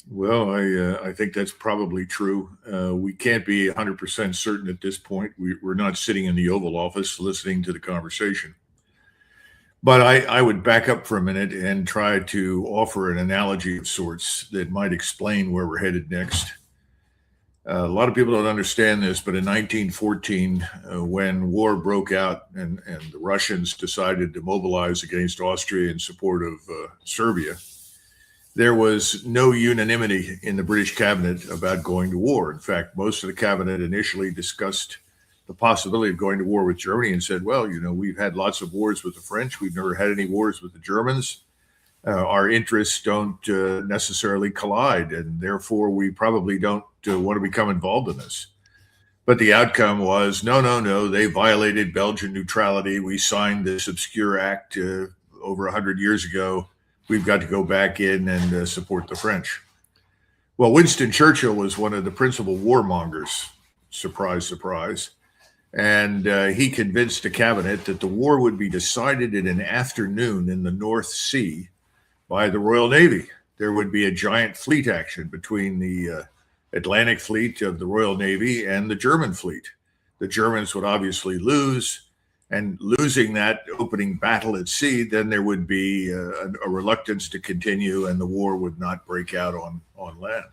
Well, I think that's probably true. We can't be 100% certain at this point. We're not sitting in the Oval Office listening to the conversation. But I would back up for a minute and try to offer an analogy of sorts that might explain where we're headed next. A lot of people don't understand this, but in 1914, when war broke out and the Russians decided to mobilize against Austria in support of Serbia, there was no unanimity in the British cabinet about going to war. In fact, most of the cabinet initially discussed the possibility of going to war with Germany and said, well, we've had lots of wars with the French. We've never had any wars with the Germans. Our interests don't necessarily collide, and therefore we probably don't want to become involved in this. But the outcome was no, no, no. They violated Belgian neutrality. We signed this obscure act over 100 years ago. We've got to go back in and support the French. Well, Winston Churchill was one of the principal warmongers. Surprise, surprise. And he convinced the cabinet that the war would be decided in an afternoon in the North Sea by the Royal Navy. There would be a giant fleet action between the Atlantic fleet of the Royal Navy and the German fleet. The Germans would obviously lose, and losing that opening battle at sea, then there would be a reluctance to continue, and the war would not break out on land.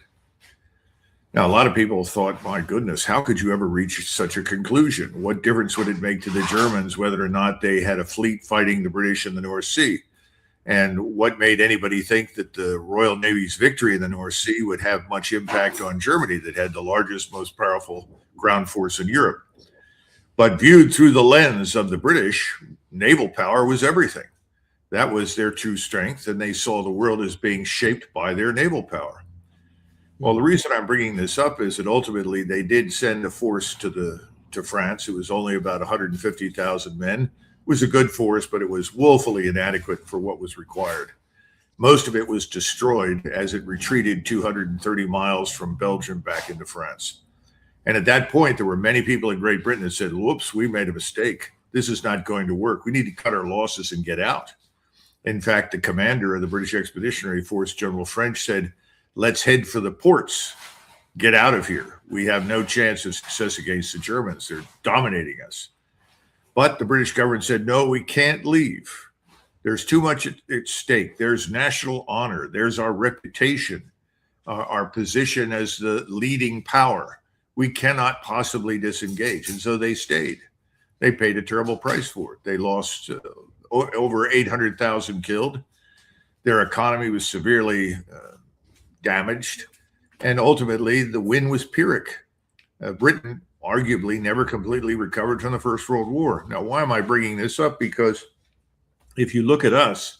Now, a lot of people thought, my goodness, how could you ever reach such a conclusion? What difference would it make to the Germans whether or not they had a fleet fighting the British in the North Sea? And what made anybody think that the Royal Navy's victory in the North Sea would have much impact on Germany, that had the largest, most powerful ground force in Europe? But viewed through the lens of the British, naval power was everything. That was their true strength, and they saw the world as being shaped by their naval power. Well, the reason I'm bringing this up is that ultimately they did send a force to France. It was only about 150,000 men. It was a good force, but it was woefully inadequate for what was required. Most of it was destroyed as it retreated 230 miles from Belgium back into France. And at that point, there were many people in Great Britain that said, whoops, we made a mistake. This is not going to work. We need to cut our losses and get out. In fact, the commander of the British Expeditionary Force, General French, said, let's head for the ports. Get out of here. We have no chance of success against the Germans. They're dominating us. But the British government said, no, we can't leave. There's too much at stake. There's national honor. There's our reputation, our position as the leading power. We cannot possibly disengage. And so they stayed. They paid a terrible price for it. They lost over 800,000 killed. Their economy was severely damaged. And ultimately, the win was Pyrrhic. Britain arguably never completely recovered from the First World War. Now, why am I bringing this up? Because if you look at us,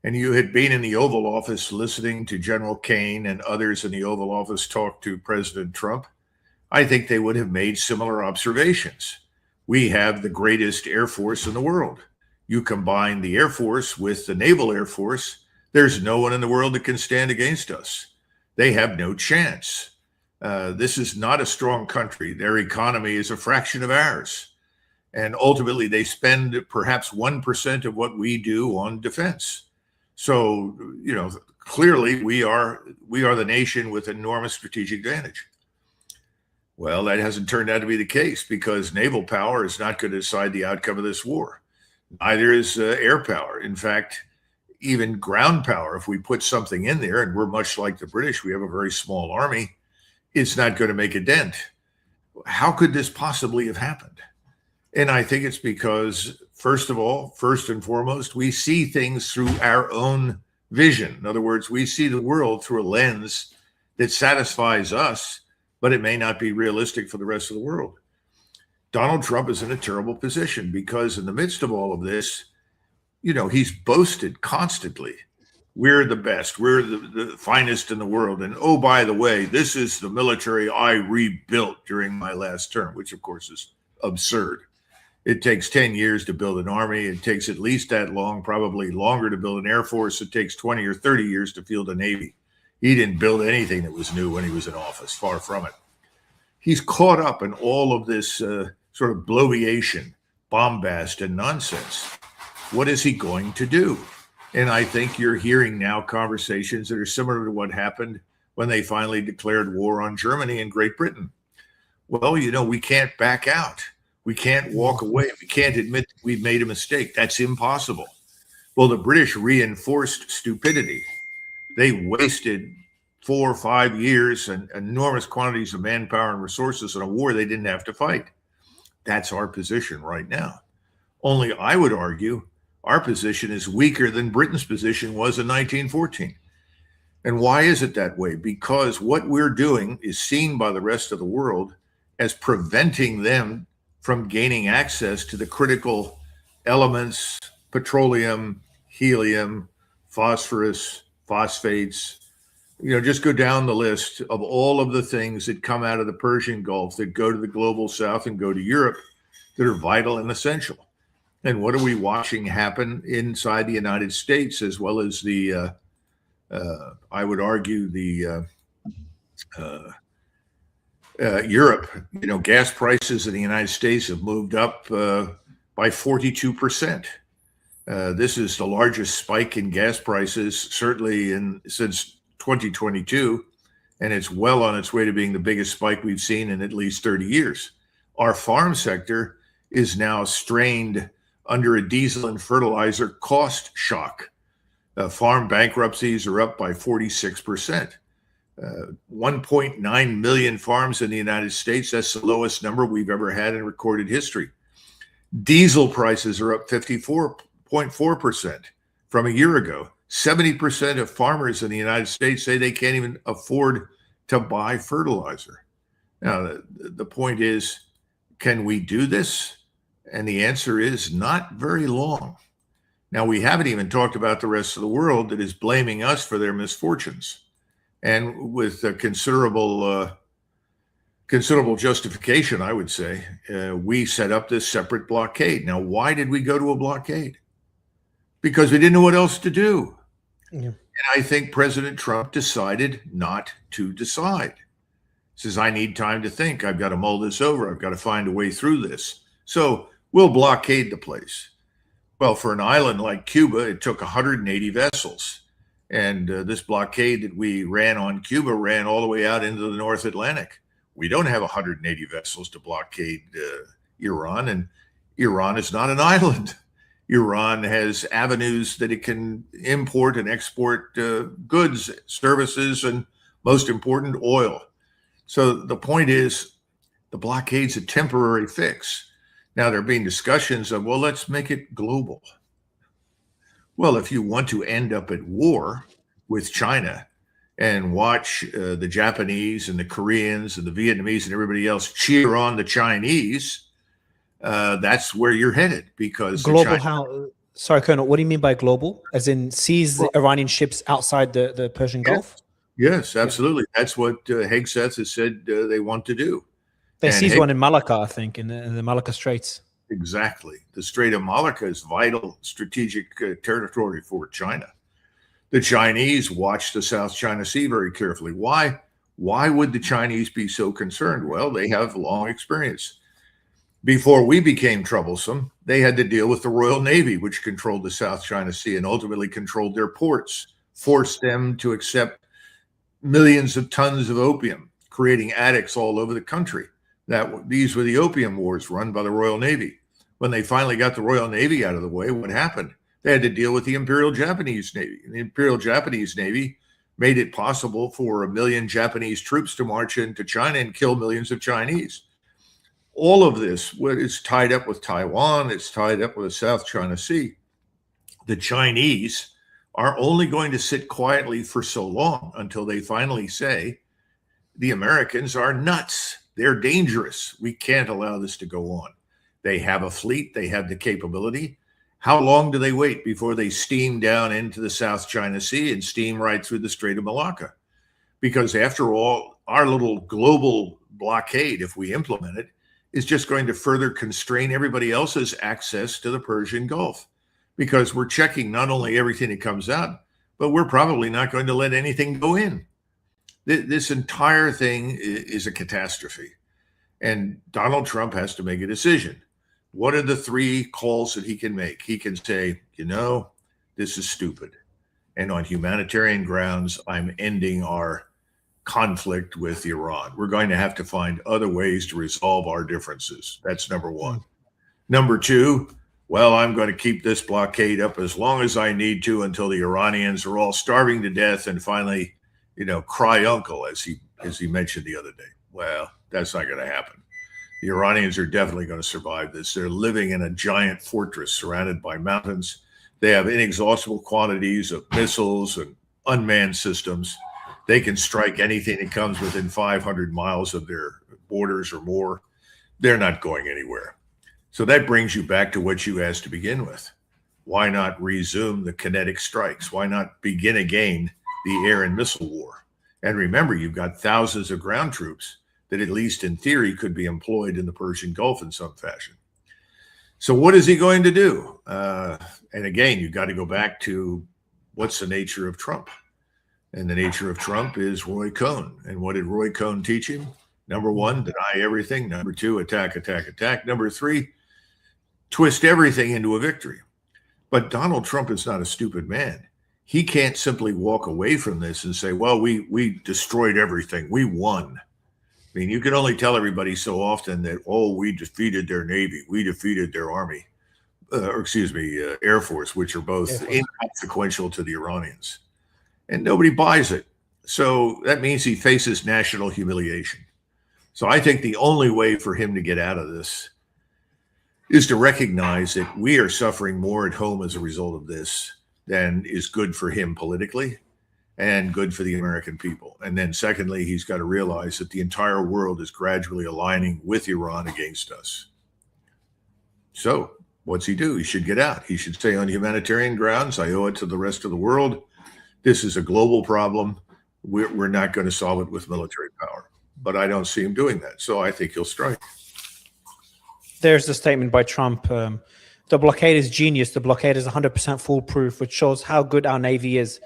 and you had been in the Oval Office listening to General Kane and others in the Oval Office talk to President Trump, I think they would have made similar observations. We have the greatest Air Force in the world. You combine the Air Force with the Naval Air Force, there's no one in the world that can stand against us. They have no chance. This is not a strong country. Their economy is a fraction of ours. And ultimately, they spend perhaps 1% of what we do on defense. So, clearly we are the nation with enormous strategic advantage. Well, that hasn't turned out to be the case, because naval power is not going to decide the outcome of this war. Neither is air power. In fact, even ground power, if we put something in there, and we're much like the British, we have a very small army, it's not going to make a dent. How could this possibly have happened? And I think it's because, first and foremost, we see things through our own vision. In other words, we see the world through a lens that satisfies us, but it may not be realistic for the rest of the world. Donald Trump is in a terrible position because in the midst of all of this, he's boasted constantly. We're the best. We're the finest in the world. And oh, by the way, this is the military I rebuilt during my last term, which of course is absurd. It takes 10 years to build an army. It takes at least that long, probably longer to build an Air Force. It takes 20 or 30 years to field a Navy. He didn't build anything that was new when he was in office, far from it. He's caught up in all of this sort of bloviation, bombast, and nonsense. What is he going to do? And I think you're hearing now conversations that are similar to what happened when they finally declared war on Germany and Great Britain. Well, we can't back out. We can't walk away. We can't admit we've made a mistake. That's impossible. Well, the British reinforced stupidity. They wasted 4 or 5 years and enormous quantities of manpower and resources in a war they didn't have to fight. That's our position right now. Only I would argue our position is weaker than Britain's position was in 1914. And why is it that way? Because what we're doing is seen by the rest of the world as preventing them from gaining access to the critical elements, petroleum, helium, phosphorus, phosphates. Just go down the list of all of the things that come out of the Persian Gulf that go to the global south and go to Europe that are vital and essential. And what are we watching happen inside the United States, as well as the, I would argue, the Europe? Gas prices in the United States have moved up by 42%. This is the largest spike in gas prices, certainly since 2022, and it's well on its way to being the biggest spike we've seen in at least 30 years. Our farm sector is now strained under a diesel and fertilizer cost shock. Farm bankruptcies are up by 46%. 1.9 million farms in the United States. That's the lowest number we've ever had in recorded history. Diesel prices are up 54.4% from a year ago. 70% of farmers in the United States say they can't even afford to buy fertilizer. Now, the point is, can we do this? And the answer is not very long. Now, we haven't even talked about the rest of the world that is blaming us for their misfortunes. And with considerable justification, I would say, we set up this separate blockade. Now, why did we go to a blockade? Because we didn't know what else to do. Yeah. And I think President Trump decided not to decide. He says, I need time to think. I've got to mull this over. I've got to find a way through this. So we'll blockade the place. Well, for an island like Cuba, it took 180 vessels. And this blockade that we ran on Cuba ran all the way out into the North Atlantic. We don't have 180 vessels to blockade Iran, and Iran is not an island. Iran has avenues that it can import and export goods, services, and most important, oil. So the point is, the blockade's a temporary fix. Now there are being discussions of, well, let's make it global. Well, if you want to end up at war with China and watch the Japanese and the Koreans and the Vietnamese and everybody else cheer on the Chinese, that's where you're headed. Because global, how? Sorry, Colonel, what do you mean by global? As in seize Iranian ships outside the Persian Gulf? Yes, absolutely. That's what Hegseth has said they want to do. They seized one in Malacca, I think, in the Malacca Straits. Exactly. The Strait of Malacca is vital strategic territory for China. The Chinese watch the South China Sea very carefully. Why? Why would the Chinese be so concerned? Well, they have long experience. Before we became troublesome, they had to deal with the Royal Navy, which controlled the South China Sea and ultimately controlled their ports, forced them to accept millions of tons of opium, creating addicts all over the country. These were the opium wars run by the Royal Navy. When they finally got the Royal Navy out of the way, what happened? They had to deal with the Imperial Japanese Navy. And the Imperial Japanese Navy made it possible for 1 million Japanese troops to march into China and kill millions of Chinese. All of this is tied up with Taiwan. It's tied up with the South China Sea. The Chinese are only going to sit quietly for so long until they finally say, the Americans are nuts. They're dangerous. We can't allow this to go on. They have a fleet. They have the capability. How long do they wait before they steam down into the South China Sea and steam right through the Strait of Malacca? Because after all, our little global blockade, if we implement it, is just going to further constrain everybody else's access to the Persian Gulf. Because we're checking not only everything that comes out, but we're probably not going to let anything go in. This entire thing is a catastrophe. And Donald Trump has to make a decision. What are the 3 calls that he can make? He can say, this is stupid. And on humanitarian grounds, I'm ending our conflict with Iran. We're going to have to find other ways to resolve our differences. That's number one. Number two, well, I'm going to keep this blockade up as long as I need to until the Iranians are all starving to death and finally, cry uncle, as he mentioned the other day. Well, that's not going to happen. The Iranians are definitely going to survive this. They're living in a giant fortress surrounded by mountains. They have inexhaustible quantities of missiles and unmanned systems. They can strike anything that comes within 500 miles of their borders or more. They're not going anywhere. So that brings you back to what you asked to begin with. Why not resume the kinetic strikes? Why not begin again the air and missile war? And remember, you've got thousands of ground troops that, at least in theory, could be employed in the Persian Gulf in some fashion. So what is he going to do? And again, you've got to go back to what's the nature of Trump? And the nature of Trump is Roy Cohn. And what did Roy Cohn teach him? Number one, deny everything. Number two, attack, attack, attack. Number three, twist everything into a victory. But Donald Trump is not a stupid man. He can't simply walk away from this and say, well, we destroyed everything. We won. I mean, you can only tell everybody so often that, we defeated their Navy. We defeated their Army, Air Force, which are both inconsequential to the Iranians. And nobody buys it. So that means he faces national humiliation. So I think the only way for him to get out of this is to recognize that we are suffering more at home as a result of this than is good for him politically and good for the American people. And then secondly, he's got to realize that the entire world is gradually aligning with Iran against us. So what's he do? He should get out. He should stay on humanitarian grounds. I owe it to the rest of the world. This is a global problem. We're not going to solve it with military power. But I don't see him doing that. So I think he'll strike. There's the statement by Trump. The blockade is genius. The blockade is 100% foolproof, which shows how good our Navy is.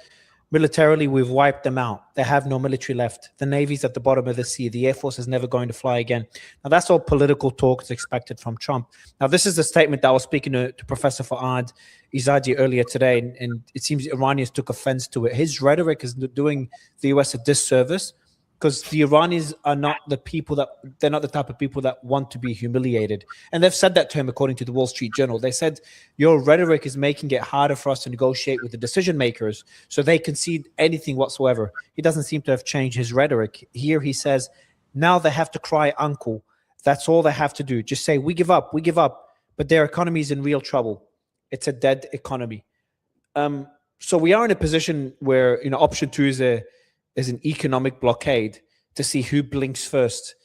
Militarily, we've wiped them out. They have no military left. The Navy's at the bottom of the sea. The Air Force is never going to fly again. Now, that's all political talk is expected from Trump. Now, this is the statement that I was speaking to Professor Fouad Izadi earlier today, and it seems Iranians took offense to it. His rhetoric is doing the U.S. a disservice because the Iranians are not the people they're not the type of people that want to be humiliated. And they've said that to him, according to the Wall Street Journal. They said, your rhetoric is making it harder for us to negotiate with the decision makers so they concede anything whatsoever. He doesn't seem to have changed his rhetoric. Here he says, now they have to cry uncle. That's all they have to do. Just say, we give up. But their economy is in real trouble. It's a dead economy. So we are in a position where, option two is an economic blockade to see who blinks first.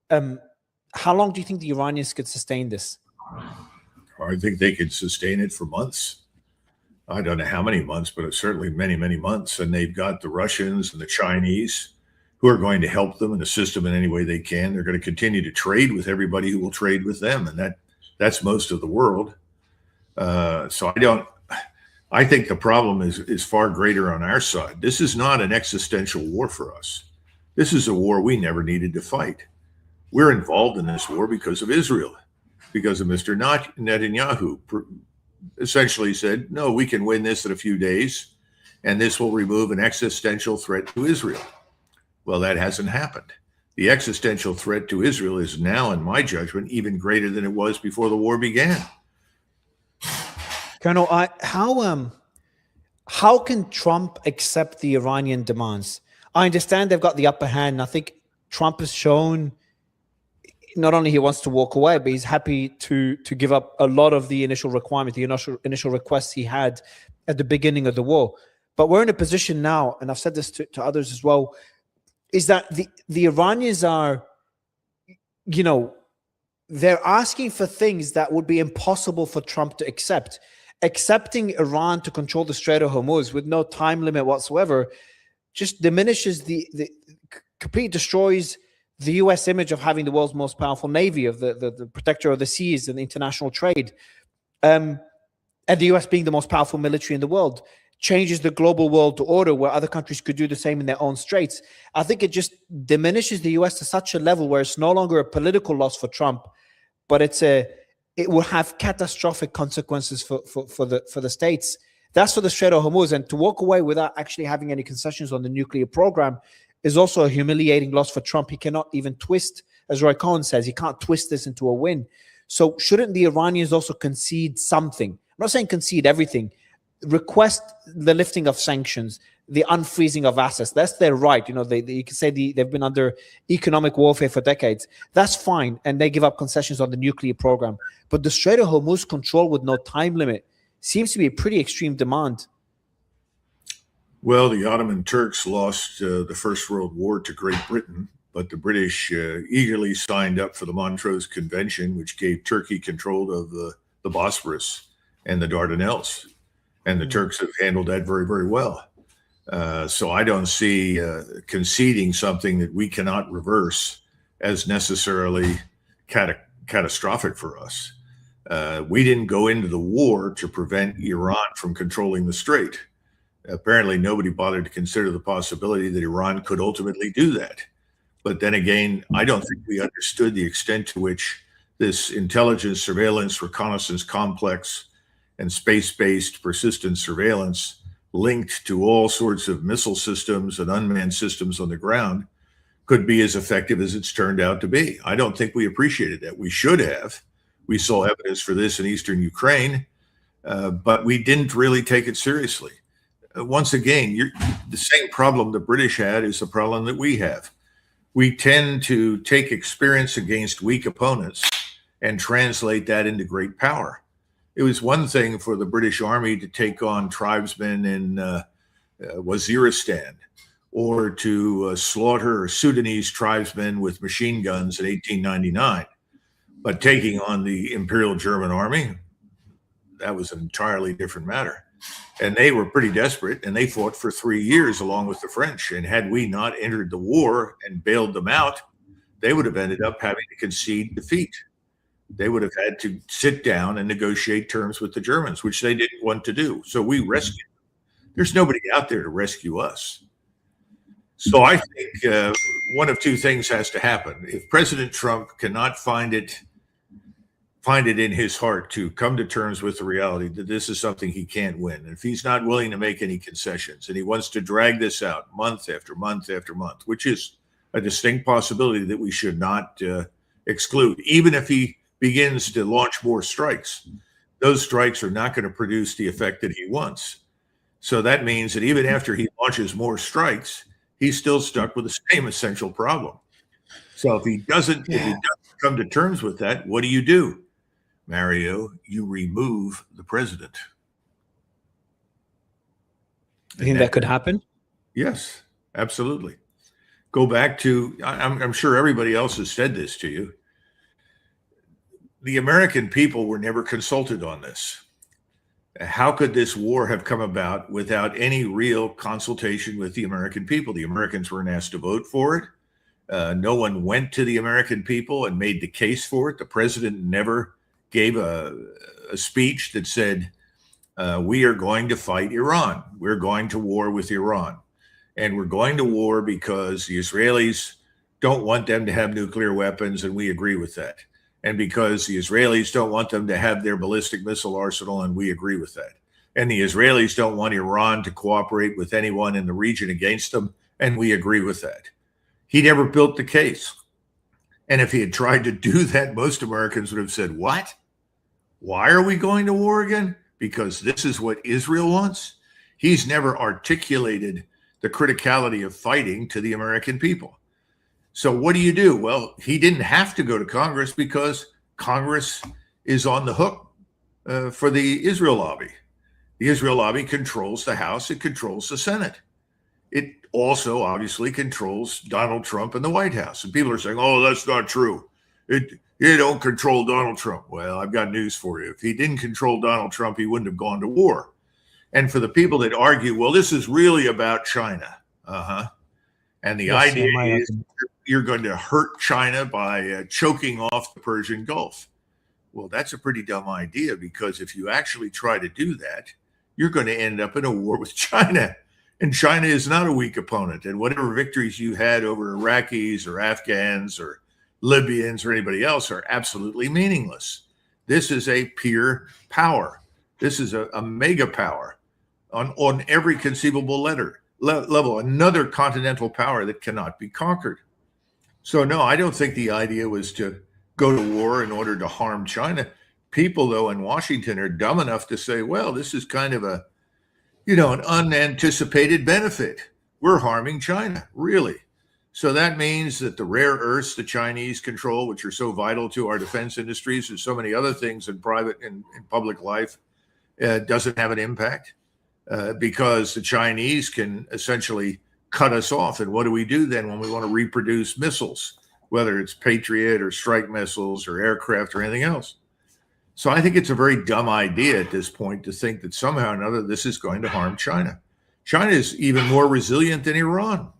How long do you think the Iranians could sustain this? I think they could sustain it for months. I don't know how many months, but it's certainly many, many months. And they've got the Russians and the Chinese who are going to help them and assist them in any way they can. They're going to continue to trade with everybody who will trade with them. And that's most of the world. I think the problem is far greater on our side. This is not an existential war for us. This is a war we never needed to fight. We're involved in this war because of Israel, because of Mr. Netanyahu essentially said, no, we can win this in a few days, and this will remove an existential threat to Israel. Well, that hasn't happened. The existential threat to Israel is now, in my judgment, even greater than it was before the war began. Colonel, how can Trump accept the Iranian demands? I understand they've got the upper hand. I think Trump has shown not only he wants to walk away, but he's happy to give up a lot of the initial requirements, the initial requests he had at the beginning of the war. But we're in a position now, and I've said this to others as well, is that the Iranians are, they're asking for things that would be impossible for Trump to accept. Accepting Iran to control the Strait of Hormuz with no time limit whatsoever just diminishes completely destroys the U.S. image of having the world's most powerful navy, of the protector of the seas and international trade, and the U.S. being the most powerful military in the world. Changes the global world order where other countries could do the same in their own straits. I think it just diminishes the U.S. to such a level where it's no longer a political loss for Trump, but it will have catastrophic consequences for the states. That's for the Strait of Hormuz. And to walk away without actually having any concessions on the nuclear program is also a humiliating loss for Trump. He cannot even twist, as Roy Cohn says, he can't twist this into a win. So shouldn't the Iranians also concede something? I'm not saying concede everything. Request the lifting of sanctions, the unfreezing of assets. That's their right. You know, you can say they've been under economic warfare for decades. That's fine. And they give up concessions on the nuclear program. But the Strait of Hormuz control with no time limit seems to be a pretty extreme demand. Well, the Ottoman Turks lost the First World War to Great Britain, but the British eagerly signed up for the Montreux Convention, which gave Turkey control of the Bosphorus and the Dardanelles. And the Turks have handled that very, very well. So I don't see conceding something that we cannot reverse as necessarily catastrophic for us. We didn't go into the war to prevent Iran from controlling the strait. Apparently, nobody bothered to consider the possibility that Iran could ultimately do that. But then again, I don't think we understood the extent to which this intelligence, surveillance, reconnaissance complex and space-based persistent surveillance linked to all sorts of missile systems and unmanned systems on the ground could be as effective as it's turned out to be. I don't think we appreciated that. We should have. We saw evidence for this in eastern Ukraine, but we didn't really take it seriously. Once again, the same problem the British had is the problem that we have. We tend to take experience against weak opponents and translate that into great power. It was one thing for the British Army to take on tribesmen in Waziristan or to slaughter Sudanese tribesmen with machine guns in 1899. But taking on the Imperial German Army, that was an entirely different matter. And they were pretty desperate, and they fought for 3 years along with the French. And had we not entered the war and bailed them out, they would have ended up having to concede defeat. They would have had to sit down and negotiate terms with the Germans, which they didn't want to do. So we rescued them. There's nobody out there to rescue us. So I think one of two things has to happen. If President Trump cannot find it in his heart to come to terms with the reality that this is something he can't win, and if he's not willing to make any concessions and he wants to drag this out month after month after month, which is a distinct possibility that we should not exclude, even if he begins to launch more strikes, those strikes are not going to produce the effect that he wants. So that means that even after he launches more strikes, he's still stuck with the same essential problem. So if he doesn't come to terms with that, what do? Mario, you remove the president. You think that could happen? Yes, absolutely. Go back to, I'm sure everybody else has said this to you. The American people were never consulted on this. How could this war have come about without any real consultation with the American people? The Americans weren't asked to vote for it. No one went to the American people and made the case for it. The president never gave a speech that said, we are going to fight Iran. We're going to war with Iran. And we're going to war because the Israelis don't want them to have nuclear weapons, and we agree with that. And because the Israelis don't want them to have their ballistic missile arsenal, and we agree with that. And the Israelis don't want Iran to cooperate with anyone in the region against them, and we agree with that. He never built the case. And if he had tried to do that, most Americans would have said, what? Why are we going to war again? Because this is what Israel wants? He's never articulated the criticality of fighting to the American people. So what do? Well, he didn't have to go to Congress because Congress is on the hook for the Israel lobby. The Israel lobby controls the House. It controls the Senate. It also obviously controls Donald Trump and the White House. And people are saying, oh, that's not true. You don't control Donald Trump. Well, I've got news for you. If he didn't control Donald Trump, he wouldn't have gone to war. And for the people that argue, well, this is really about China. And the idea is you're going to hurt China by choking off the Persian Gulf. Well, that's a pretty dumb idea, because if you actually try to do that, you're going to end up in a war with China. And China is not a weak opponent. And whatever victories you had over Iraqis or Afghans or Libyans or anybody else are absolutely meaningless. This is a peer power. This is a mega power on every conceivable letter. level, another continental power that cannot be conquered. So no, I don't think the idea was to go to war in order to harm China. People, though, in Washington are dumb enough to say, well, this is kind of a, an unanticipated benefit. We're harming China, really. So that means that the rare earths the Chinese control, which are so vital to our defense industries and so many other things in private and in public life, doesn't have an impact because the Chinese can essentially cut us off. And what do we do then when we want to reproduce missiles, whether it's Patriot or strike missiles or aircraft or anything else? So I think it's a very dumb idea at this point to think that somehow or another this is going to harm China. China is even more resilient than Iran.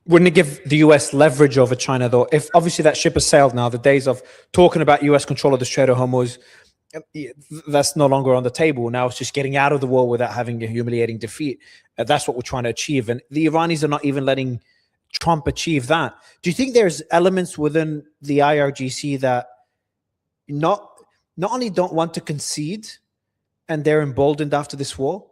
Wouldn't it give the US leverage over China, though? If obviously that ship has sailed now, the days of talking about US control of the Strait of Hormuz, that's no longer on the table. Now it's just getting out of the war without having a humiliating defeat. That's what we're trying to achieve. And the Iranis are not even letting Trump achieve that. Do you think there's elements within the IRGC that not only don't want to concede and they're emboldened after this war,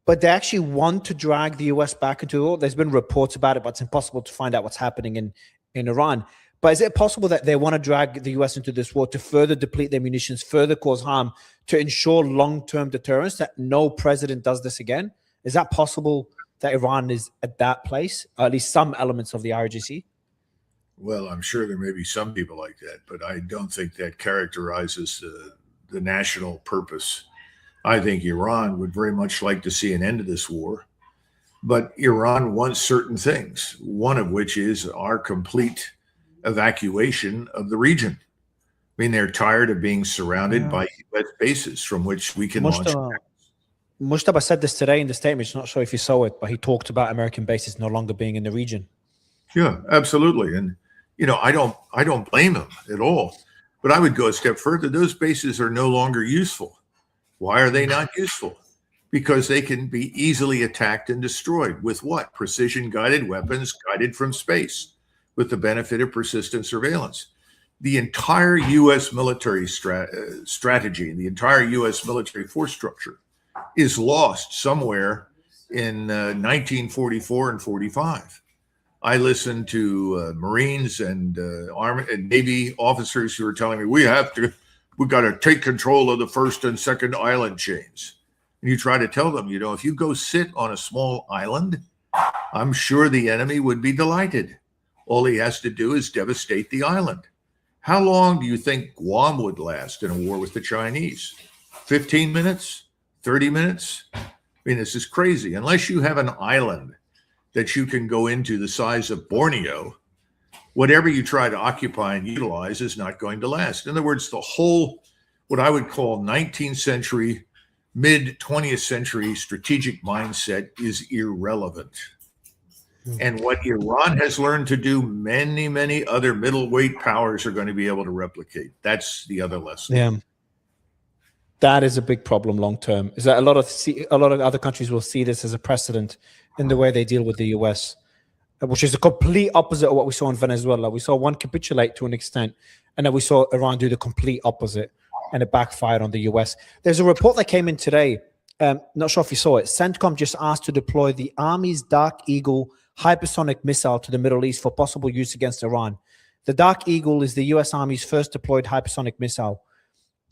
but they actually want to drag the US back into the war? There's been reports about it, but it's impossible to find out what's happening in Iran. But is it possible that they want to drag the US into this war to further deplete their munitions, further cause harm, to ensure long-term deterrence, that no president does this again? Is that possible that Iran is at that place, or at least some elements of the IRGC? Well, I'm sure there may be some people like that, but I don't think that characterizes the national purpose. I think Iran would very much like to see an end to this war, but Iran wants certain things, one of which is our complete evacuation of the region. I mean, they're tired of being surrounded by U.S. bases from which we can launch. Mustafa said this today in the statement. I'm not sure if you saw it, but he talked about American bases no longer being in the region. Yeah, absolutely. And, I don't blame him at all. But I would go a step further. Those bases are no longer useful. Why are they not useful? Because they can be easily attacked and destroyed with what? Precision-guided weapons guided from space, with the benefit of persistent surveillance. The entire U.S. military strategy, the entire U.S. military force structure is lost somewhere in 1944 and 45. I listened to Marines and Army and Navy officers who were telling me, we got to take control of the first and second island chains. And you try to tell them, if you go sit on a small island, I'm sure the enemy would be delighted. All he has to do is devastate the island. How long do you think Guam would last in a war with the Chinese? 15 minutes? 30 minutes? I mean, this is crazy. Unless you have an island that you can go into the size of Borneo, whatever you try to occupy and utilize is not going to last. In other words, the whole, what I would call 19th century, mid 20th century strategic mindset is irrelevant. And what Iran has learned to do, many, many other middleweight powers are going to be able to replicate. That's the other lesson. Yeah. That is a big problem long term. Is that a lot of other countries will see this as a precedent in the way they deal with the US, which is the complete opposite of what we saw in Venezuela. We saw one capitulate to an extent, and then we saw Iran do the complete opposite, and it backfired on the US. There's a report that came in today. Not sure if you saw it. CENTCOM just asked to deploy the Army's Dark Eagle hypersonic missile to the Middle East for possible use against Iran. The Dark Eagle is the US Army's first deployed hypersonic missile,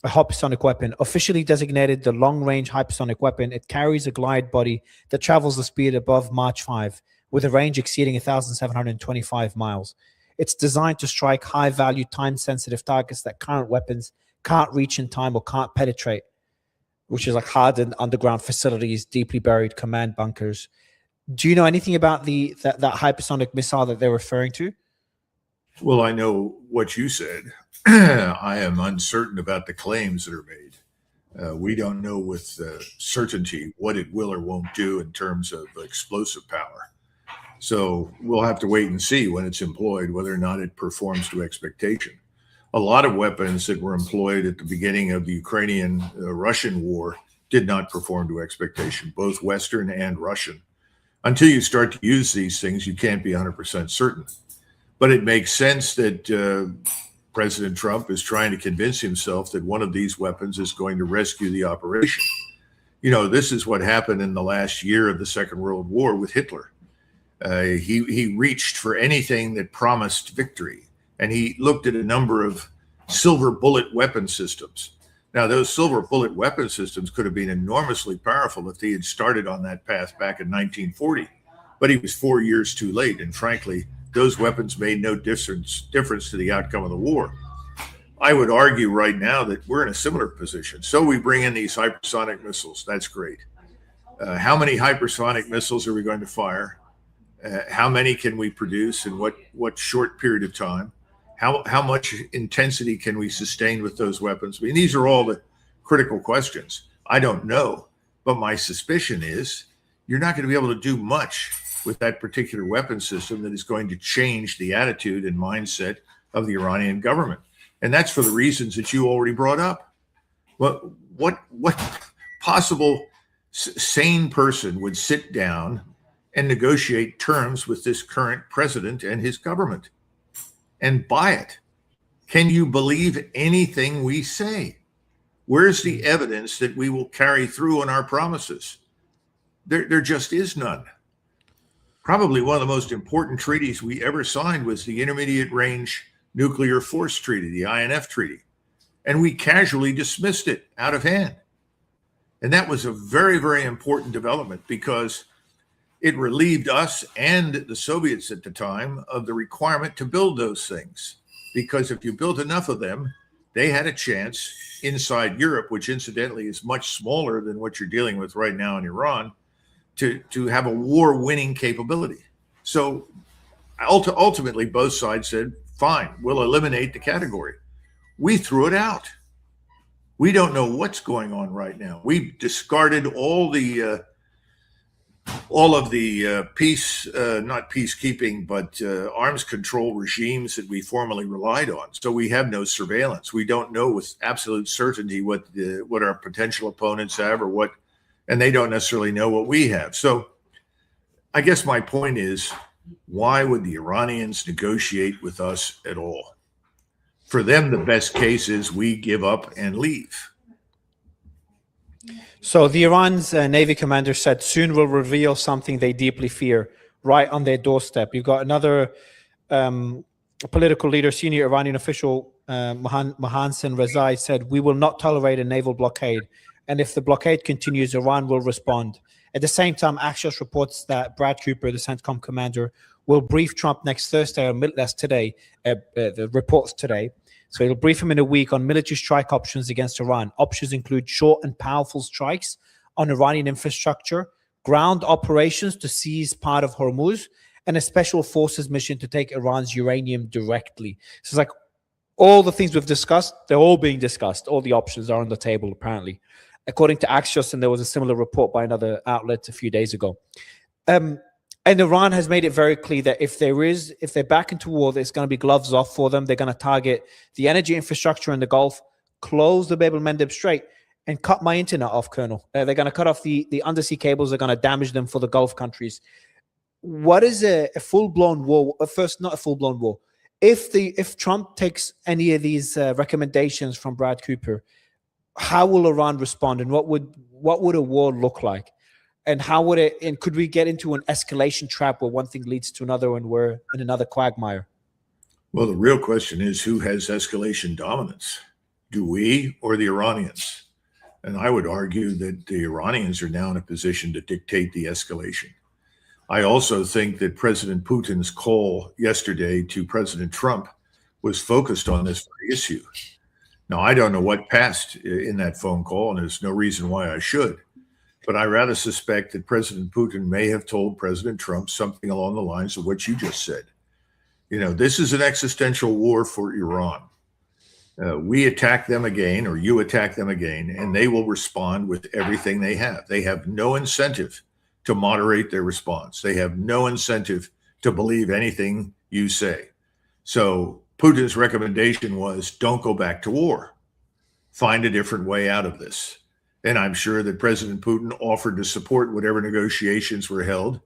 a hypersonic weapon. Officially designated the long-range hypersonic weapon, it carries a glide body that travels the speed above Mach 5 with a range exceeding 1,725 miles. It's designed to strike high-value, time-sensitive targets that current weapons can't reach in time or can't penetrate, which is like hardened underground facilities, deeply buried command bunkers. Do you know anything about that hypersonic missile that they're referring to? Well, I know what you said. I am uncertain about the claims that are made. We don't know with certainty what it will or won't do in terms of explosive power. So we'll have to wait and see when it's employed, whether or not it performs to expectation. A lot of weapons that were employed at the beginning of the Ukrainian-Russian war did not perform to expectation, both Western and Russian. Until you start to use these things, you can't be 100% certain. But it makes sense that President Trump is trying to convince himself that one of these weapons is going to rescue the operation. This is what happened in the last year of the Second World War with Hitler. He reached for anything that promised victory, and he looked at a number of silver bullet weapon systems. Now, those silver bullet weapon systems could have been enormously powerful if he had started on that path back in 1940, but he was 4 years too late, and frankly, those weapons made no difference to the outcome of the war. I would argue right now that we're in a similar position. So we bring in these hypersonic missiles. That's great. How many hypersonic missiles are we going to fire? How many can we produce in what short period of time? How much intensity can we sustain with those weapons? I mean, these are all the critical questions. I don't know, but my suspicion is you're not going to be able to do much with that particular weapon system that is going to change the attitude and mindset of the Iranian government. And that's for the reasons that you already brought up. What possible sane person would sit down and negotiate terms with this current president and his government and buy it? Can you believe anything we say? Where's the evidence that we will carry through on our promises? There just is none. Probably one of the most important treaties we ever signed was the Intermediate Range Nuclear Force Treaty, the INF Treaty. And we casually dismissed it out of hand. And that was a very, very important development because it relieved us and the Soviets at the time of the requirement to build those things. Because if you built enough of them, they had a chance inside Europe, which incidentally is much smaller than what you're dealing with right now in Iran, to have a war-winning capability. So ultimately, both sides said, fine, we'll eliminate the category. We threw it out. We don't know what's going on right now. We've discarded all of the not peacekeeping, but arms control regimes that we formerly relied on. So we have no surveillance. We don't know with absolute certainty what our potential opponents have or what, and they don't necessarily know what we have. So I guess my point is, why would the Iranians negotiate with us at all? For them, the best case is we give up and leave. So the Iran's Navy commander said soon will reveal something they deeply fear right on their doorstep. You've got another political leader, senior Iranian official, Mohansen Rezai, said, we will not tolerate a naval blockade. And if the blockade continues, Iran will respond. At the same time, Axios reports that Brad Cooper, the CENTCOM commander, will brief Trump next Thursday, or that's today, the reports today. So he'll brief him in a week on military strike options against Iran. Options include short and powerful strikes on Iranian infrastructure, ground operations to seize part of Hormuz, and a special forces mission to take Iran's uranium directly. So it's like all the things we've discussed, they're all being discussed. All the options are on the table, apparently, according to Axios, and there was a similar report by another outlet a few days ago. And Iran has made it very clear that if they're back into war, there's going to be gloves off for them. They're going to target the energy infrastructure in the Gulf, close the Bab el-Mandeb Strait, and cut my internet off, Colonel. They're going to cut off the undersea cables. They're going to damage them for the Gulf countries. What is a full-blown war? First, not a full-blown war. If Trump takes any of these recommendations from Brad Cooper, how will Iran respond, and what would a war look like? And how would it? And could we get into an escalation trap where one thing leads to another, and we're in another quagmire? Well, the real question is, who has escalation dominance? Do we or the Iranians? And I would argue that the Iranians are now in a position to dictate the escalation. I also think that President Putin's call yesterday to President Trump was focused on this very issue. Now, I don't know what passed in that phone call, and there's no reason why I should. But I rather suspect that President Putin may have told President Trump something along the lines of what you just said. This is an existential war for Iran. We attack them again, or you attack them again, and they will respond with everything they have. They have no incentive to moderate their response. They have no incentive to believe anything you say. So Putin's recommendation was, don't go back to war. Find a different way out of this. And I'm sure that President Putin offered to support whatever negotiations were held.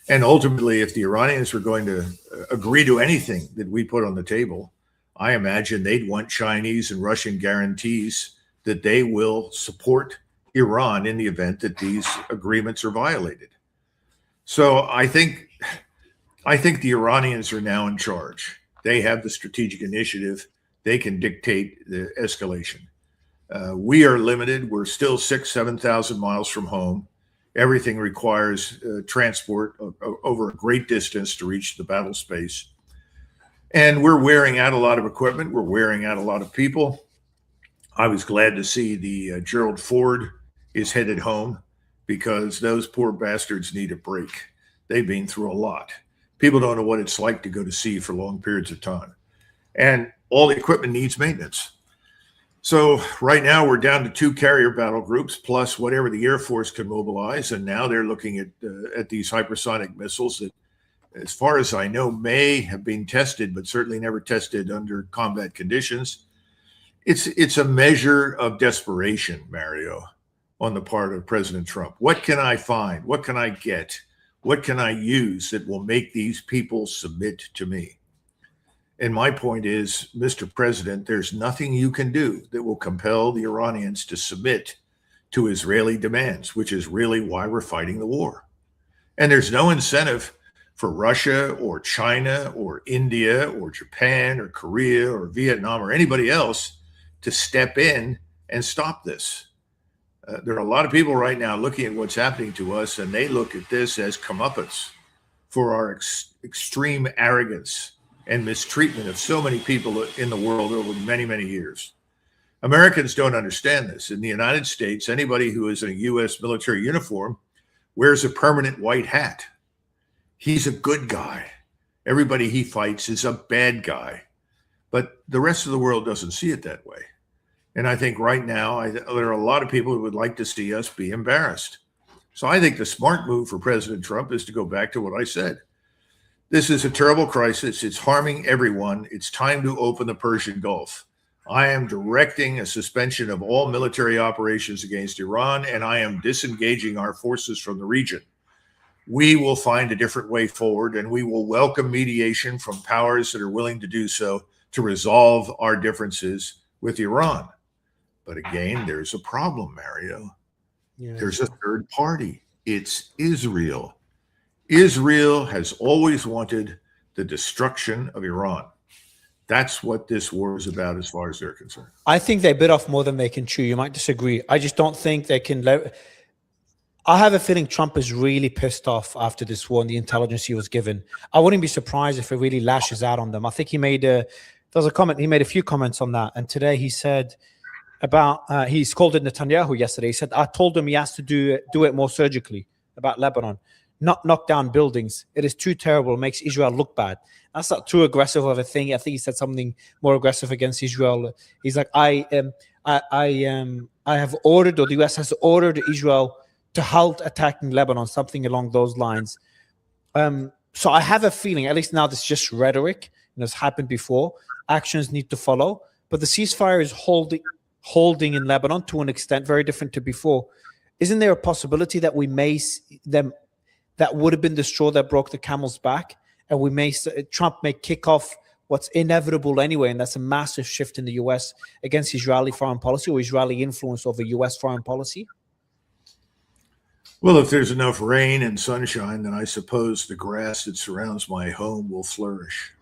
And ultimately, if the Iranians were going to agree to anything that we put on the table, I imagine they'd want Chinese and Russian guarantees that they will support Iran in the event that these agreements are violated. So I think the Iranians are now in charge. They have the strategic initiative. They can dictate the escalation. We are limited. We're still 7,000 miles from home. Everything requires transport over a great distance to reach the battle space. And we're wearing out a lot of equipment. We're wearing out a lot of people. I was glad to see the Gerald Ford is headed home, because those poor bastards need a break. They've been through a lot. People don't know what it's like to go to sea for long periods of time. And all the equipment needs maintenance. So right now we're down to 2 carrier battle groups plus whatever the Air Force can mobilize. And now they're looking at these hypersonic missiles that, as far as I know, may have been tested, but certainly never tested under combat conditions. It's a measure of desperation, Mario, on the part of President Trump. What can I find? What can I get? What can I use that will make these people submit to me? And my point is, Mr. President, there's nothing you can do that will compel the Iranians to submit to Israeli demands, which is really why we're fighting the war. And there's no incentive for Russia or China or India or Japan or Korea or Vietnam or anybody else to step in and stop this. There are a lot of people right now looking at what's happening to us, and they look at this as comeuppance for our extreme arrogance and mistreatment of so many people in the world over many, many years. Americans don't understand this. In the United States, anybody who is in a U.S. military uniform wears a permanent white hat. He's a good guy. Everybody he fights is a bad guy. But the rest of the world doesn't see it that way. And I think right now, there are a lot of people who would like to see us be embarrassed. So I think the smart move for President Trump is to go back to what I said. This is a terrible crisis. It's harming everyone. It's time to open the Persian Gulf. I am directing a suspension of all military operations against Iran, and I am disengaging our forces from the region. We will find a different way forward, and we will welcome mediation from powers that are willing to do so to resolve our differences with Iran. But again, there's a problem, Mario. Yeah. There's a third party. It's Israel. Israel has always wanted the destruction of Iran. That's what this war is about as far as they're concerned. I think they bit off more than they can chew. You might disagree. I just don't think they can. I have a feeling Trump is really pissed off after this war and the intelligence he was given. I wouldn't be surprised if it really lashes out on them. I think he made there was a comment. He made a few comments on that. And today he said about, he's called it Netanyahu yesterday. He said, I told him he has to do it more surgically about Lebanon, not knock down buildings. It is too terrible. It makes Israel look bad. That's not too aggressive of a thing. I think he said something more aggressive against Israel. He's like, I have ordered, or the US has ordered Israel to halt attacking Lebanon, something along those lines. So I have a feeling, at least now this is just rhetoric, and it's happened before. Actions need to follow, but the ceasefire is holding in Lebanon to an extent very different to before. Isn't there a possibility that we may them that would have been the straw that broke the camel's back, and Trump may kick off what's inevitable anyway, and that's a massive shift in the U.S. against Israeli foreign policy, or Israeli influence over U.S. foreign policy? Well, if there's enough rain and sunshine, then I suppose the grass that surrounds my home will flourish.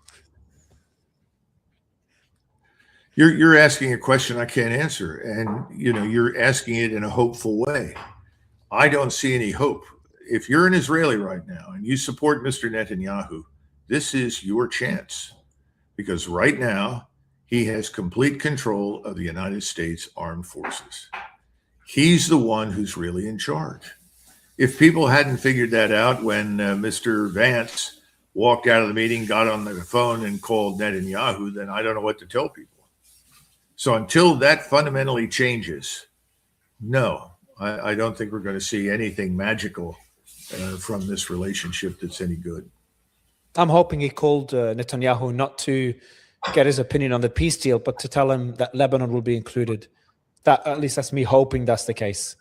You're asking a question I can't answer, and you're asking it in a hopeful way. I don't see any hope. If you're an Israeli right now and you support Mr. Netanyahu, this is your chance, because right now he has complete control of the United States Armed Forces. He's the one who's really in charge. If people hadn't figured that out when Mr. Vance walked out of the meeting, got on the phone and called Netanyahu, then I don't know what to tell people. So until that fundamentally changes, no, I don't think we're going to see anything magical from this relationship that's any good. I'm hoping he called Netanyahu not to get his opinion on the peace deal, but to tell him that Lebanon will be included. That, at least that's me hoping that's the case.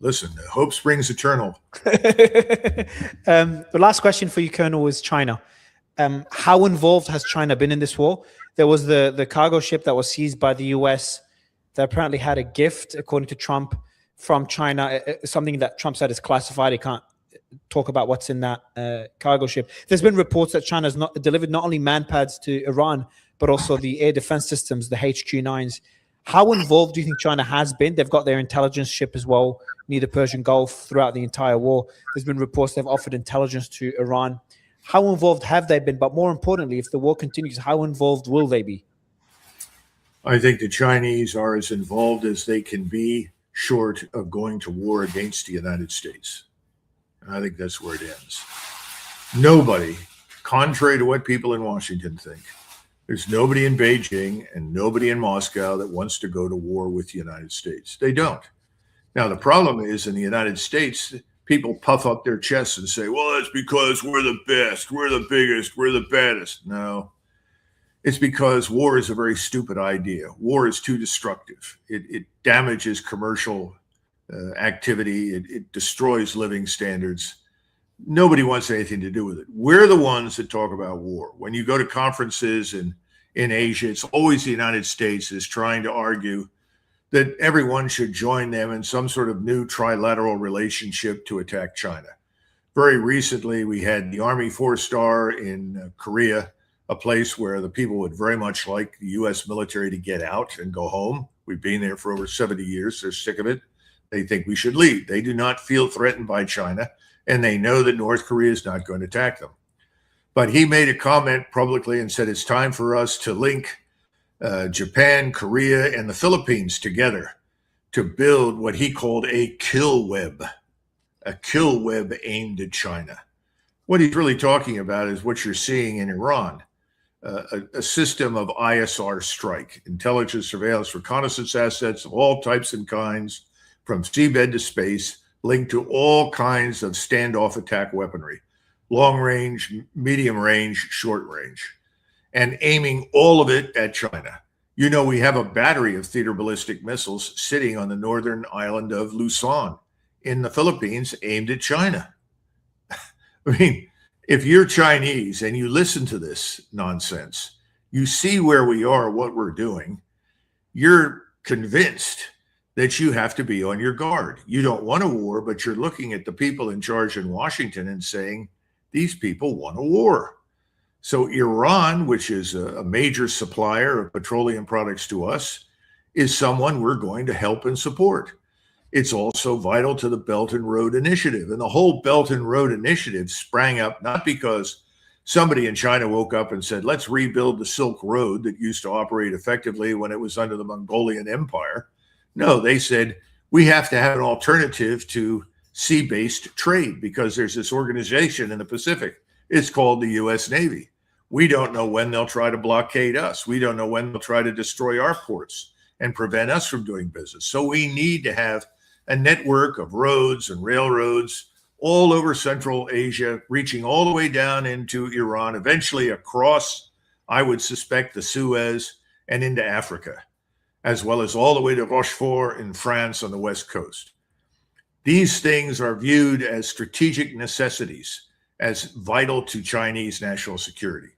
Listen, hope springs eternal. The last question for you, Colonel, is China. How involved has China been in this war? There was the cargo ship that was seized by the US that apparently had a gift, according to Trump, from China, something that Trump said is classified. He can't talk about what's in that cargo ship. There's been reports that China's not delivered not only manpads to Iran, but also the air defense systems, the HQ-9s. How involved do you think China has been? They've got their intelligence ship as well near the Persian Gulf throughout the entire war. There's been reports they've offered intelligence to Iran. How involved have they been? But more importantly, if the war continues, how involved will they be? I think the Chinese are as involved as they can be, short of going to war against the United States. And I think that's where it ends. Nobody, contrary to what people in Washington think, there's nobody in Beijing and nobody in Moscow that wants to go to war with the United States. They don't. Now, the problem is in the United States, people puff up their chests and say, well, it's because we're the best, we're the biggest, we're the baddest. No, it's because war is a very stupid idea. War is too destructive. It damages commercial activity. It destroys living standards. Nobody wants anything to do with it. We're the ones that talk about war. When you go to conferences in Asia, it's always the United States is trying to argue that everyone should join them in some sort of new trilateral relationship to attack China. Very recently, we had the Army 4-star in Korea, a place where the people would very much like the U.S. military to get out and go home. We've been there for over 70 years. They're sick of it. They think we should leave. They do not feel threatened by China, and they know that North Korea is not going to attack them. But he made a comment publicly and said it's time for us to link Japan, Korea, and the Philippines together to build what he called a kill web aimed at China. What he's really talking about is what you're seeing in Iran, a system of ISR strike, intelligence, surveillance, reconnaissance assets of all types and kinds, from seabed to space, linked to all kinds of standoff attack weaponry, long range, medium range, short range, and aiming all of it at China. You know, we have a battery of theater ballistic missiles sitting on the northern island of Luzon in the Philippines aimed at China. I mean, if you're Chinese and you listen to this nonsense, you see where we are, what we're doing, you're convinced that you have to be on your guard. You don't want a war, but you're looking at the people in charge in Washington and saying, these people want a war. So Iran, which is a major supplier of petroleum products to us, is someone we're going to help and support. It's also vital to the Belt and Road Initiative. And the whole Belt and Road Initiative sprang up not because somebody in China woke up and said, let's rebuild the Silk Road that used to operate effectively when it was under the Mongolian Empire. No, they said, we have to have an alternative to sea-based trade because there's this organization in the Pacific. It's called the U.S. Navy. We don't know when they'll try to blockade us. We don't know when they'll try to destroy our ports and prevent us from doing business. So we need to have a network of roads and railroads all over Central Asia, reaching all the way down into Iran, eventually across, I would suspect, the Suez and into Africa, as well as all the way to Rochefort in France on the West Coast. These things are viewed as strategic necessities, as vital to Chinese national security.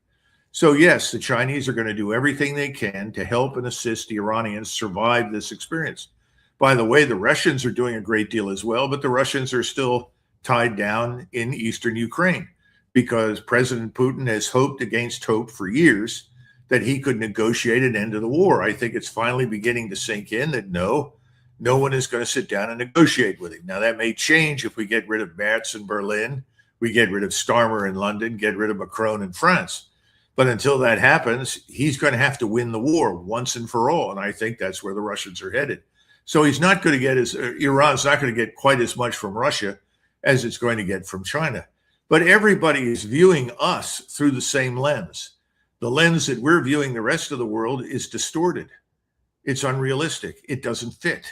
So yes, the Chinese are going to do everything they can to help and assist the Iranians survive this experience. By the way, the Russians are doing a great deal as well, but the Russians are still tied down in eastern Ukraine because President Putin has hoped against hope for years that he could negotiate an end to the war. I think it's finally beginning to sink in that no one is going to sit down and negotiate with him. Now, that may change if we get rid of Merz in Berlin, we get rid of Starmer in London, get rid of Macron in France. But until that happens, he's going to have to win the war once and for all. And I think that's where the Russians are headed. So he's not going to get Iran's not going to get quite as much from Russia as it's going to get from China. But everybody is viewing us through the same lens. The lens that we're viewing the rest of the world is distorted. It's unrealistic. It doesn't fit.